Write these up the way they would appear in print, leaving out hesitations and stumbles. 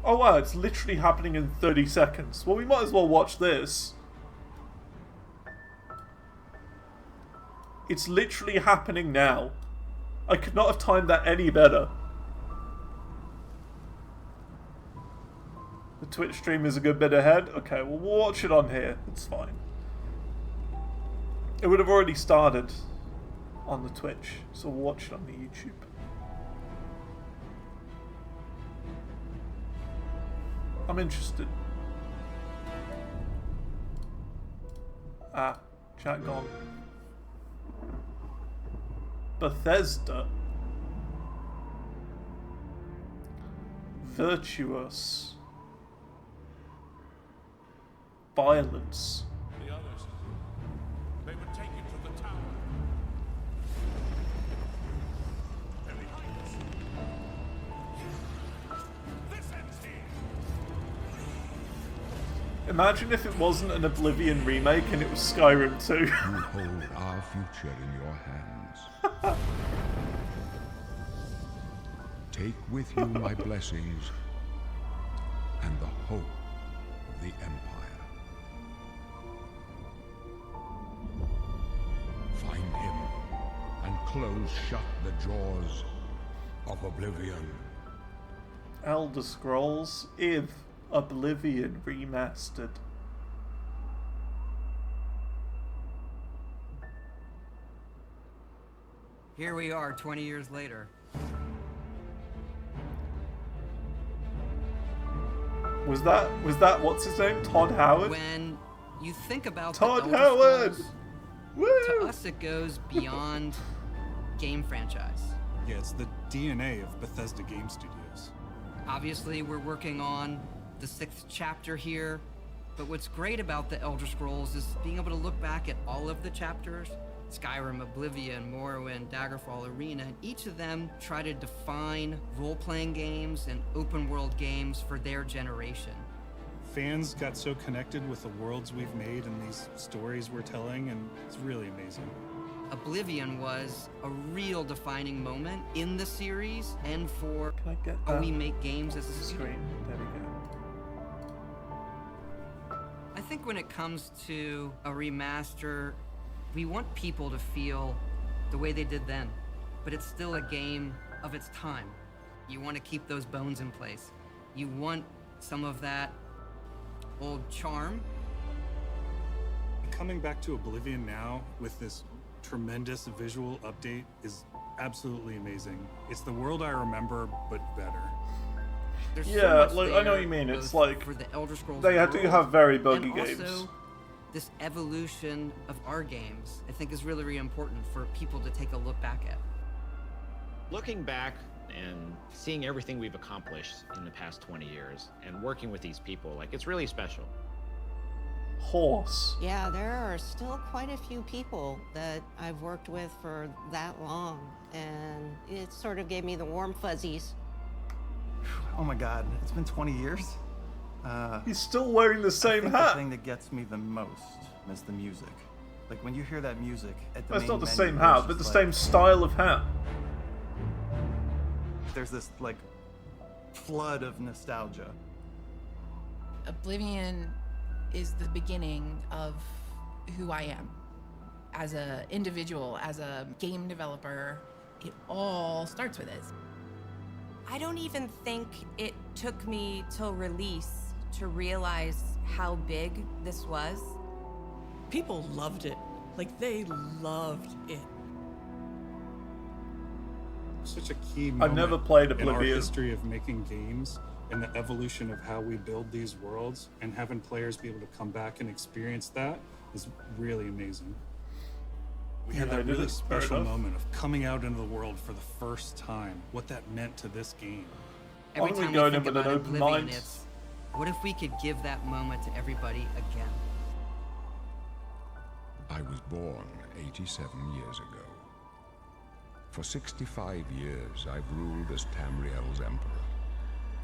Oh wow, it's literally happening in 30 seconds. Well, we might as well watch this. It's literally happening now. I could not have timed that any better. The Twitch stream is a good bit ahead. Okay, well, we'll watch it on here. It's fine. It would have already started on the Twitch, so we'll watch it on the YouTube. I'm interested. Ah, chat gone. Bethesda. Virtuous. Violence. The others, they would take you to the tower. They're behind us. This ends here. Imagine if it wasn't an Oblivion remake and it was Skyrim 2. You hold our future in your hands. Take with you my blessings and the hope of the Empire. Find him and close shut the jaws of Oblivion. Elder Scrolls IV Oblivion Remastered. Here we are 20 years later. Was that what's his name? Todd Howard? When you think about Todd the Elder Howard! Scrolls, Woo! to us it goes beyond game franchise. Yeah, it's the DNA of Bethesda Game Studios. Obviously, we're working on the 6th chapter here, but what's great about the Elder Scrolls is being able to look back at all of the chapters. Skyrim, Oblivion, Morrowind, Daggerfall, Arena, and each of them try to define role-playing games and open-world games for their generation. Fans got so connected with the worlds we've made and these stories we're telling, and it's really amazing. Oblivion was a real defining moment in the series and for Can I get how that we make games as a studio. screen? There we go. I think when it comes to a remaster, we want people to feel the way they did then, but it's still a game of its time. You want to keep those bones in place. You want some of that old charm. Coming back to Oblivion now with this tremendous visual update is absolutely amazing. It's the world I remember, but better. There's so Yeah, much like, I know there, what you mean. It's both like for the Elder Scrolls they world, do have very buggy and games. also this evolution of our games, I think, is really, really important for people to take a look back at. Looking back and seeing everything we've accomplished in the past 20 years and working with these people, like, it's really special. Horse. Yeah, there are still quite a few people that I've worked with for that long, and it sort of gave me the warm fuzzies. Oh my god, it's been 20 years? He's still wearing the I same think hat. the thing that gets me the most is the music. Like when you hear that music at the That's main not the menu, same it's hat, just but the like- same style of hat. There's this like flood of nostalgia. Oblivion is the beginning of who I am as an individual, as a game developer. It all starts with it. I don't even think it took me till release to realize how big this was. People loved it. Like, they loved it. Such a key moment never played in our Oblivion. history of making games and the evolution of how we build these worlds, and having players be able to come back and experience that is really amazing. We had Yeah, that it really is, fair special enough. moment of coming out into the world for the first time, what that meant to this game. Every Why don't we time go we in think with an about open Oblivion, mind? it's what if we could give that moment to everybody again? I was born 87 years ago. For 65 years, I've ruled as Tamriel's emperor.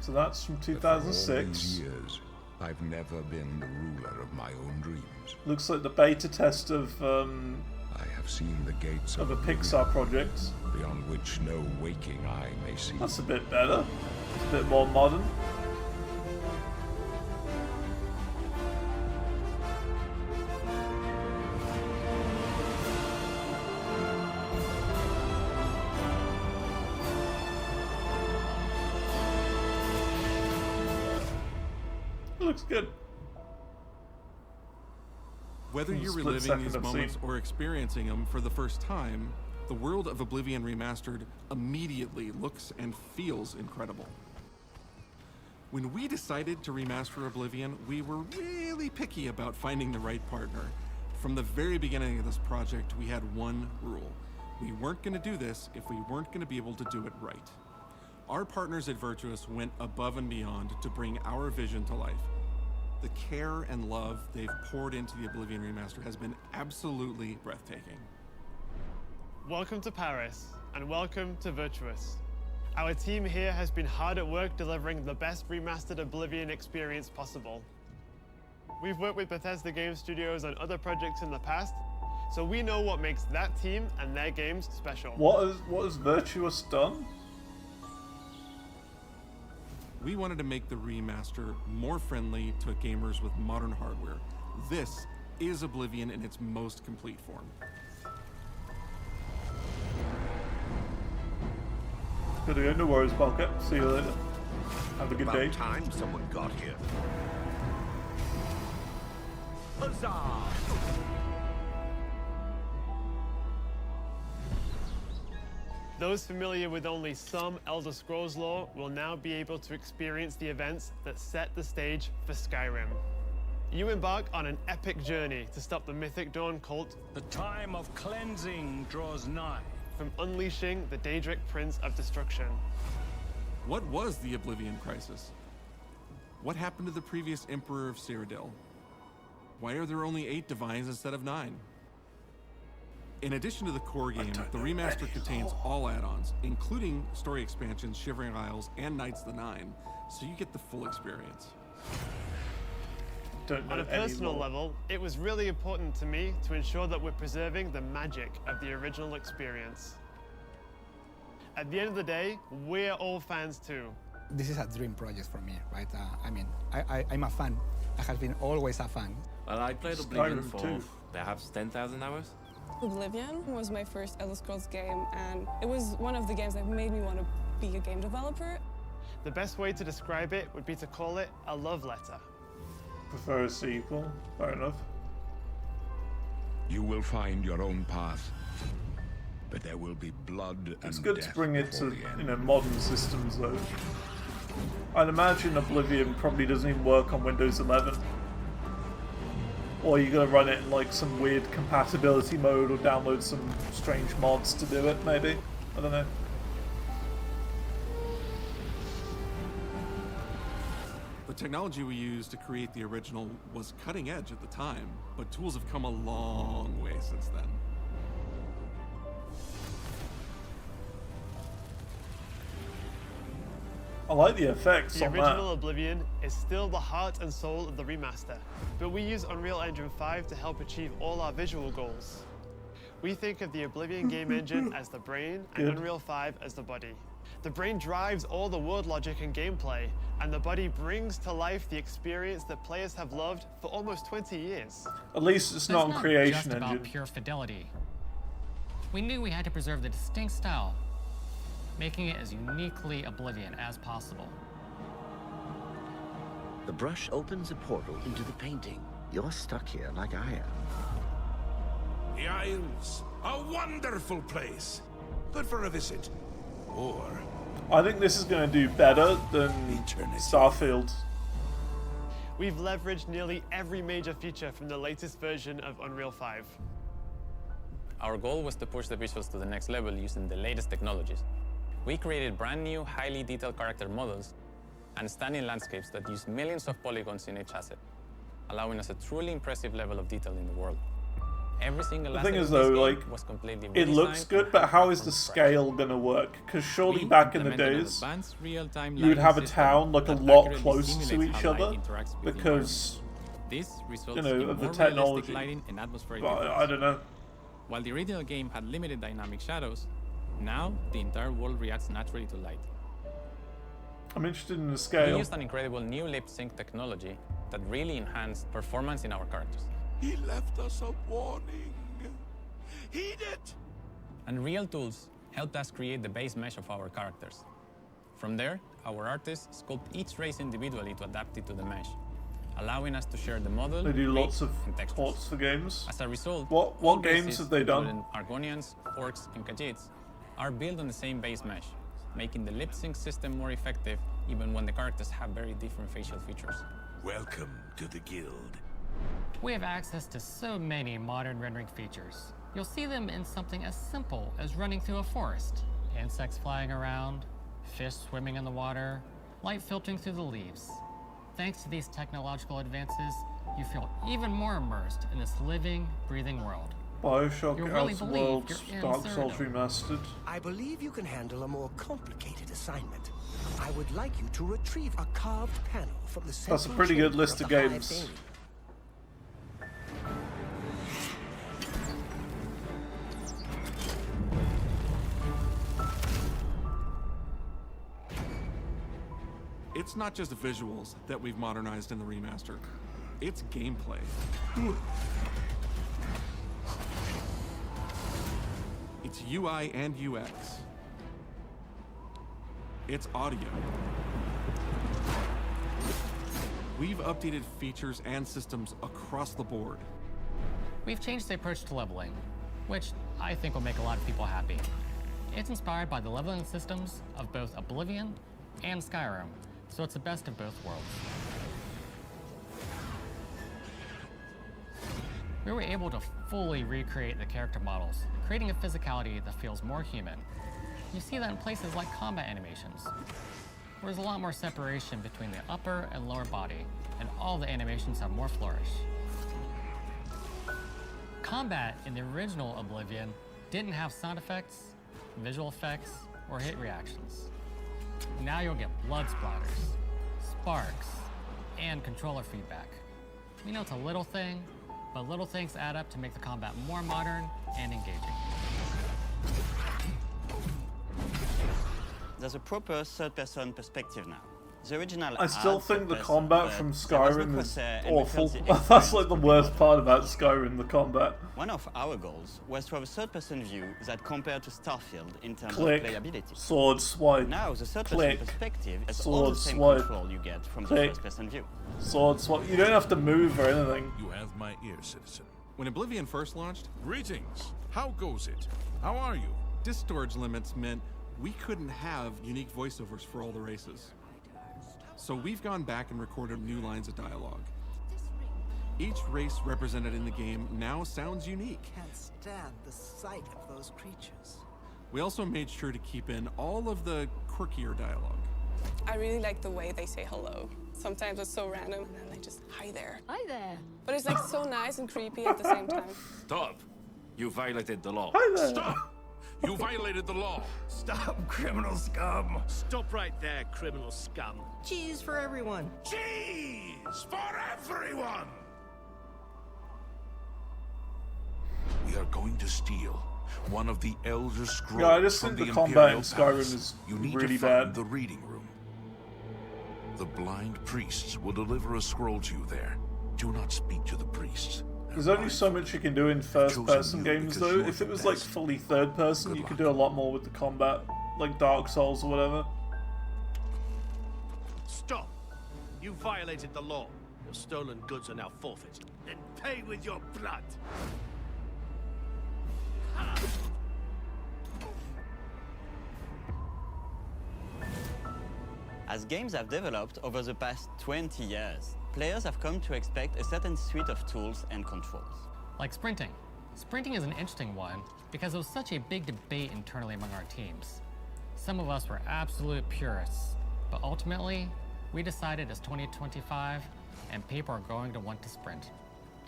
So that's from But for all 2006. these years, I've never been the ruler of my own dreams. Looks like the beta test of I have seen the gates a Oblivion, Pixar project. beyond which no waking eye may see. That's a bit better. It's a bit more modern. It looks good. Whether From the you're split reliving second these I've moments seen. or experiencing them for the first time, the world of Oblivion Remastered immediately looks and feels incredible. When we decided to remaster Oblivion, we were really picky about finding the right partner. From the very beginning of this project, we had one rule. We weren't going to do this if we weren't going to be able to do it right. Our partners at Virtuous went above and beyond to bring our vision to life. The care and love they've poured into the Oblivion Remaster has been absolutely breathtaking. Welcome to Paris, and welcome to Virtuous. Our team here has been hard at work delivering the best remastered Oblivion experience possible. We've worked with Bethesda Game Studios on other projects in the past, so we know what makes that team and their games special. What has Virtuous done? We wanted to make the remaster more friendly to gamers with modern hardware. This is Oblivion in its most complete form. Good to go. No worries, Balket. See you later. Have a good day. About time someone got here. Huzzah! Those familiar with only some Elder Scrolls lore will now be able to experience the events that set the stage for Skyrim. You embark on an epic journey to stop the Mythic Dawn cult. The time of cleansing draws nigh. From unleashing the Daedric Prince of Destruction. What was the Oblivion Crisis? What happened to the previous Emperor of Cyrodiil? Why are there only 8 divines instead of 9? In addition to the core game, the remaster contains all add-ons, including story expansions, Shivering Isles, and Knights of the Nine, so you get the full experience. On a personal level, it was really important to me to ensure that we're preserving the magic of the original experience. At the end of the day, we're all fans too. This is a dream project for me, right? I'm a fan. I have been always a fan. Well, I played Oblivion for perhaps 10,000 hours. Oblivion was my first Elder Scrolls game, and it was one of the games that made me want to be a game developer. The best way to describe it would be to call it a love letter. Prefer a sequel. Fair enough. You will find your own path, but there will be blood and It's good to death bring it before to the end. modern systems though. I'd imagine Oblivion probably doesn't even work on Windows 11. Or you're gonna run it in like some weird compatibility mode or download some strange mods to do it, maybe? I don't know. The technology we used to create the original was cutting edge at the time, but tools have come a long way since then. I like the effects The on original that. Oblivion is still the heart and soul of the remaster, but we use Unreal Engine 5 to help achieve all our visual goals. We think of the Oblivion game engine as the brain and Good. Unreal 5 as the body. The brain drives all the word logic and gameplay, and the body brings to life the experience that players have loved for almost 20 years. At least it's not on just Creation about Engine. pure fidelity. We knew we had to preserve the distinct style, making it as uniquely Oblivion as possible. The brush opens a portal into the painting. You're stuck here like I am. The Isles, a wonderful place. Good for a visit. Or I think this is going to do better than Starfield. We've leveraged nearly every major feature from the latest version of Unreal 5. Our goal was to push the visuals to the next level using the latest technologies. We created brand new, highly detailed character models and stunning landscapes that use millions of polygons in each asset, allowing us a truly impressive level of detail in the world. Every single The asset thing is in this though, game like, was completely it looks redesigned good, and but how handcrafted is the from scratch. scale going to work? Because surely We back in the implemented an days, advanced real-time you would have a lighting town like a system that lot accurately closer to simulates each how other light interacts with the because, environment. This results you know, in of the more technology. realistic lighting and atmospheric But effects. I don't know. While the original game had limited dynamic shadows, now the entire world reacts naturally to light. I'm interested in the We scale. used an incredible new lip sync technology that really enhanced performance in our characters. he left us a warning. Heed it! And real tools helped us create the base mesh of our characters. From there, our artists sculpt each race individually to adapt it to the mesh, allowing us to share the model. They do lots weight, of and textures. ports for games. As a result, What all games bases, have they done? including Argonians, Orcs, and Khajiits, are built on the same base mesh, making the lip sync system more effective even when the characters have very different facial features. Welcome to the guild. We have access to so many modern rendering features. You'll see them in something as simple as running through a forest. Insects flying around, fish swimming in the water, light filtering through the leaves. Thanks to these technological advances, you feel even more immersed in this living, breathing world. Bioshock, You'll really Outer believe Worlds, you're in Dark Souls Cyrodiil. Remastered. I believe you can handle a more complicated assignment. I would like you to retrieve a carved panel from the central That's a pretty good chamber list of of the Hive games. Daily. It's not just visuals that we've modernized in the remaster. It's gameplay. It's UI and UX. It's audio. We've updated features and systems across the board. We've changed the approach to leveling, which I think will make a lot of people happy. It's inspired by the leveling systems of both Oblivion and Skyrim, so it's the best of both worlds. We were able to fully recreate the character models, creating a physicality that feels more human. You see that in places like combat animations, where there's a lot more separation between the upper and lower body, and all the animations have more flourish. Combat in the original Oblivion didn't have sound effects, visual effects, or hit reactions. Now you'll get blood splatters, sparks, and controller feedback. We know it's a little thing, but little things add up to make the combat more modern and engaging. There's a proper third-person perspective now. The original I still had think the third-person, combat but from there was no Skyrim is crosshair and we awful. felt the That's like the worst part about Skyrim, the combat. One of our goals was to have a third-person view that compared to Starfield in terms Click, of playability. sword, swipe. Now the third-person Click, perspective has sword, all the same swipe. control you get from the Click, first-person view. sword, swipe. You don't have to move or anything. You have my ear, citizen. When Oblivion first launched, Greetings. How goes it? How are you? disk storage limits meant we couldn't have unique voiceovers for all the races. So we've gone back and recorded new lines of dialogue. Each race represented in the game now sounds unique. Can't stand the sight of those creatures. We also made sure to keep in all of the quirkier dialogue. I really like the way they say hello. Sometimes it's so random, and then they just, hi there. Hi there. But it's like so nice and creepy at the same time. Stop. You violated the law. Hi there. Stop. You violated the law. Stop, criminal scum. Stop right there, criminal scum. Cheese for everyone. Cheese for everyone. We are going to steal one of the Elder Scrolls Yeah, I just from think the the combat in Imperial Skyrim Palace. is You need really to find bad. the reading room. The blind priests will deliver a scroll to you there. Do not speak to the priests. There's only so much you can do in first-person games, though. If it was like fully third-person, you could do a lot more with the combat, like Dark Souls or whatever. Stop. You violated the law. Your stolen goods are now forfeit. Then pay with your blood. As games have developed over the past 20 years, players have come to expect a certain suite of tools and controls. Like sprinting. Sprinting is an interesting one because there was such a big debate internally among our teams. Some of us were absolute purists, but ultimately, we decided it's 2025 and people are going to want to sprint.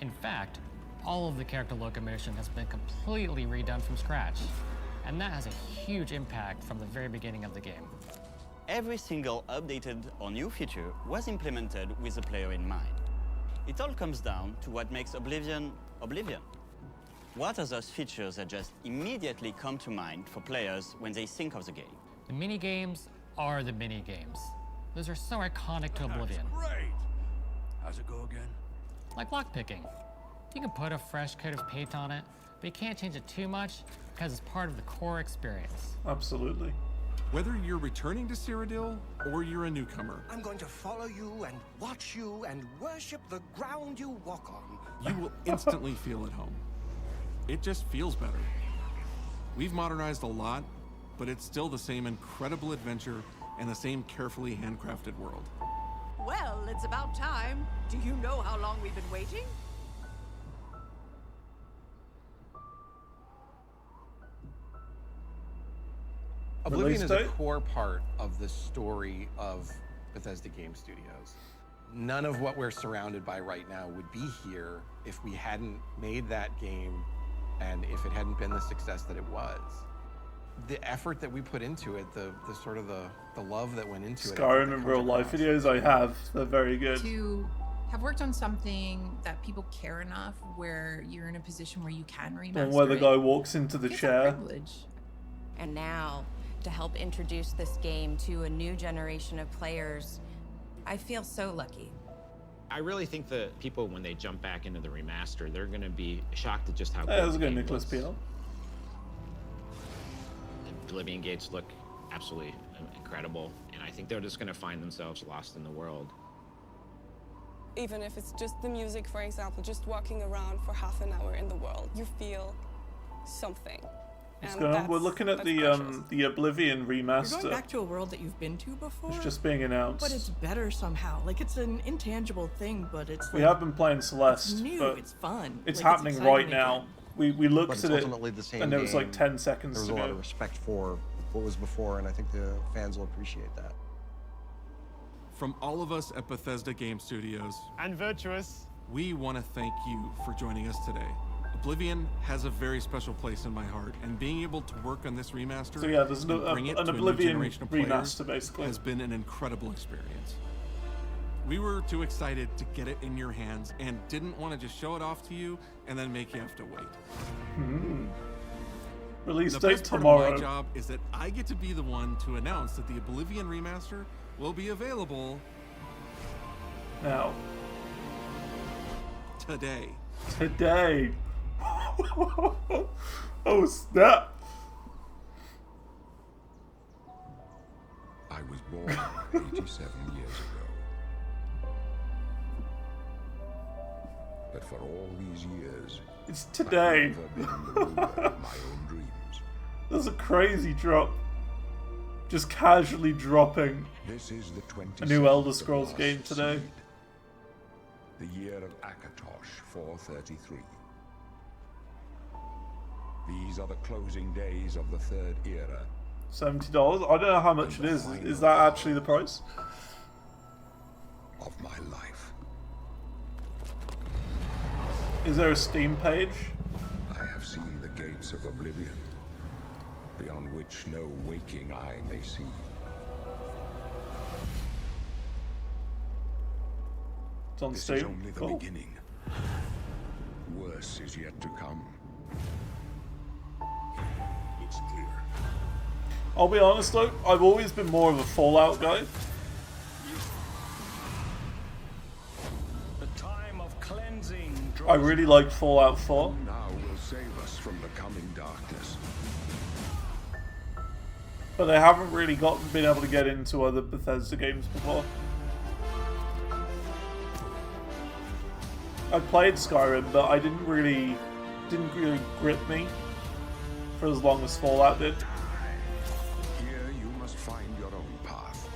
In fact, all of the character locomotion has been completely redone from scratch, and that has a huge impact from the very beginning of the game. Every single updated or new feature was implemented with the player in mind. It all comes down to what makes Oblivion, Oblivion. What are those features that just immediately come to mind for players when they think of the game? The mini-games are the mini-games. Those are so iconic to Oblivion. Great. How's it go again? Like lockpicking. You can put a fresh coat of paint on it, but you can't change it too much because it's part of the core experience. Absolutely. Whether you're returning to Cyrodiil or you're a newcomer, I'm going to follow you and watch you and worship the ground you walk on. you will instantly feel at home. It just feels better. We've modernized a lot, but it's still the same incredible adventure and the same carefully handcrafted world. Well, it's about time. Do you know how long we've been waiting? Oblivion is a core part of the story of Bethesda Game Studios. None of what we're surrounded by right now would be here if we hadn't made that game and if it hadn't been the success that it was. The effort that we put into it, the sort of the love that went into it. Skyrim in real life videos I have, they're very good. To have worked on something that people care enough where you're in a position where you can remaster And where the it, guy walks into the it's a chair. privilege. And now, to help introduce this game to a new generation of players, I feel so lucky. I really think that people, when they jump back into the remaster, they're going to be shocked at just how That was a the good game Nicholas looks. Peel. The Oblivion gates look absolutely incredible, and I think they're just going to find themselves lost in the world. Even if it's just the music, for example, just walking around for half an hour in the world, you feel something. What's And going on? that's- We're looking at that's the precious. the Oblivion You're remaster. going back to a world that you've been to before. It's just being announced. But it's better somehow. Like, it's an intangible thing, but it's We like, have been playing Celeste, it's new, but it's fun. it's Like, happening exciting right now. again. We But looked it's at it, ultimately the same and there was like game. 10 seconds There was to a lot go. of respect for what was before, and I think the fans will appreciate that. From all of us at Bethesda Game Studios, And Virtuous. we want to thank you for joining us today. Oblivion has a very special place in my heart, and being able to work on this remaster So yeah, there's and bring it an to a new Oblivion generation of players remaster, basically. has been an incredible experience. We were too excited to get it in your hands and didn't want to just show it off to you and then make you have to wait. Release The date best part tomorrow. of my job is that I get to be the one to announce that the Oblivion remaster will be available Now. today. Today. Oh snap! I was born 87 years ago. But for all these years, It's today. I've never been the ruler of my own dreams. That's a crazy drop. Just casually dropping This is the 27th a new Elder of Scrolls last game today. seed, the year of Akatosh 433. These are the closing days of the Third Era. $70. I don't know how much it is. Is that actually the price? Of my life. Is there a Steam page? I have seen the gates of Oblivion, beyond which no waking eye may see. It's on This Steam. is only the Cool. beginning. Worse is yet to come. It's clear. I'll be honest though, I've always been more of a Fallout guy. The time of cleansing I really like Fallout 4. Now will save us from the coming darkness. But they haven't really been able to get into other Bethesda games before. I played Skyrim, but I didn't really grip me for as long as Fallout did. Here you must find your own path.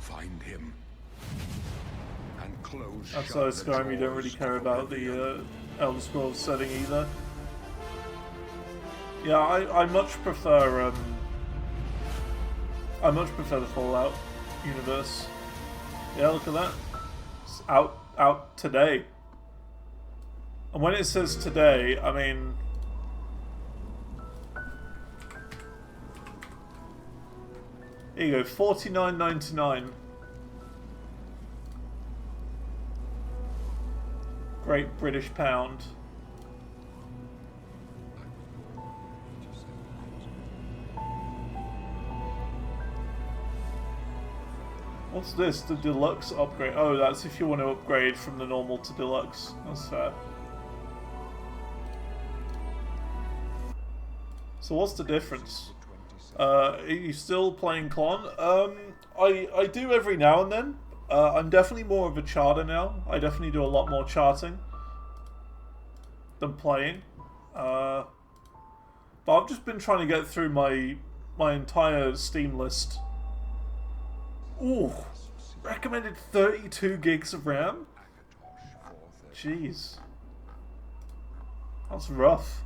Find him. And close That's shut why the Skyrim, you don't really doors care of about Oblivion. the Elder Scrolls setting either. Yeah, I much prefer the Fallout universe. Yeah, look at that. It's out today. And when it says today, I mean, here you go, $49.99. Great British Pound. What's this? The deluxe upgrade. Oh, that's if you want to upgrade from the normal to deluxe. That's fair. So what's the difference? Are you still playing Klon? I do every now and then. I'm definitely more of a charter now. I definitely do a lot more charting than playing. But I've just been trying to get through my entire Steam list. Ooh, recommended 32 gigs of RAM? Jeez. That's rough.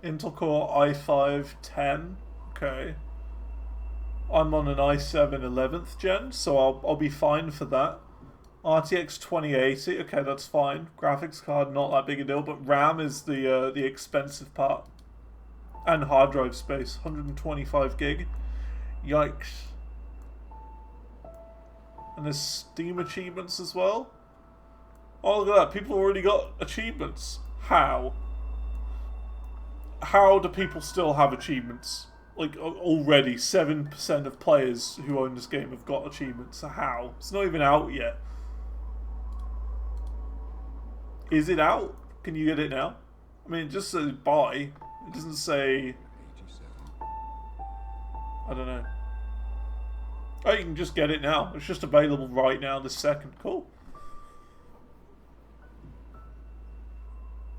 Intel Core i5 10. Okay. I'm on an i7 11th gen, so I'll be fine for that. RTX 2080. Okay, that's fine. Graphics card, not that big a deal, but RAM is the expensive part. And hard drive space, 125 gig. Yikes. And there's Steam achievements as well. Oh, look at that. People already got achievements. How? How do people still have achievements? Like, already 7% of players who own this game have got achievements. So how? It's not even out yet. Is it out? Can you get it now? I mean, it just says buy. It doesn't say... I don't know. Oh, you can just get it now. It's just available right now this second. Cool.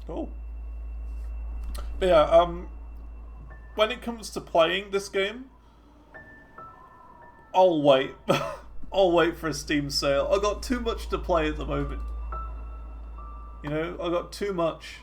Cool. But yeah, when it comes to playing this game, I'll wait. I'll wait for a Steam sale. I've got too much to play at the moment. You know, I've got too much.